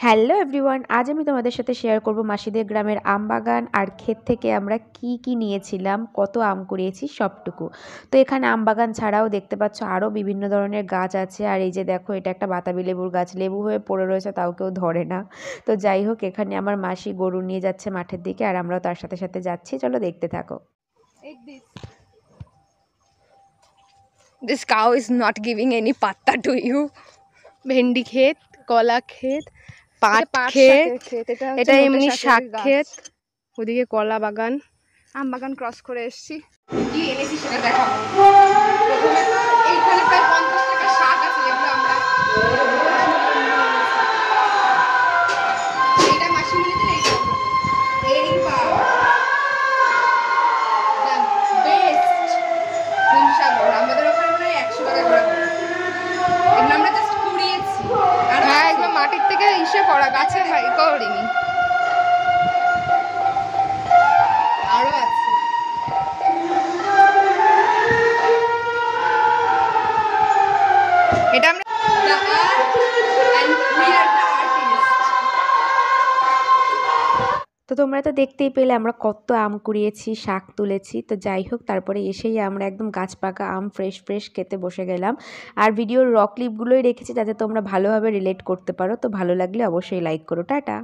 Hello everyone, আজ আমি তোমাদের সাথে শেয়ার করব মাসিদের গ্রামের আম বাগান আর ক্ষেত থেকে আমরা কি নিয়েছিলাম, কত আম কুড়িয়েছি সবটুকু। তো এখানে আম বাগান ছাড়াও দেখতে পাচ্ছ আরও বিভিন্ন ধরনের গাছ আছে। আর এই যে দেখো, এটা একটা বাতাবি লেবুর গাছ, লেবু হয়ে পড়ে রয়েছে, তাও কেউ ধরে না। তো যাই হোক, এখানে আমার মাসি গরু নিয়ে যাচ্ছে মাঠের দিকে আর আমরাও তার সাথে সাথে যাচ্ছি। চলো দেখতে থাকো। This cow is not giving any patta to you. ভেন্ডি ক্ষেত, কলা ক্ষেত, পাট ক্ষেত, এটা এমনি শাক ক্ষেত, ওদিকে কলা বাগান, আম বাগান ক্রস করে এসেছি। কি এনেছি সেটা দেখাবো। প্রথমে তো এইখানে প্রায় 50 টাকা শাক আছে, যেগুলো আমরা এইটা মাসি মিলে দিলে এইবার বেস্ট হিমসাগর আমাদের ওখানে মনে হয় 100 টাকা করে। এগুলো আমরা জাস্ট কুড়িয়েছি। আর হ্যাঁ, এগুলো মাটির থেকে ইসে করা, গাছে করিনি। আরো আছে। এটা আমরা তো তোমরা তো দেখতেই পেলে আমরা কত আম কুড়িয়েছি, শাক তুলেছি। তো যাই হোক, তারপরে এসেই আমরা একদম গাছ পাকা আম ফ্রেশ ফ্রেশ খেতে বসে গেলাম। আর ভিডিওর র ক্লিপগুলোই রেখেছি যাতে তোমরা ভালোভাবে রিলেট করতে পারো। তো ভালো লাগলে অবশ্যই লাইক করো। টাটা।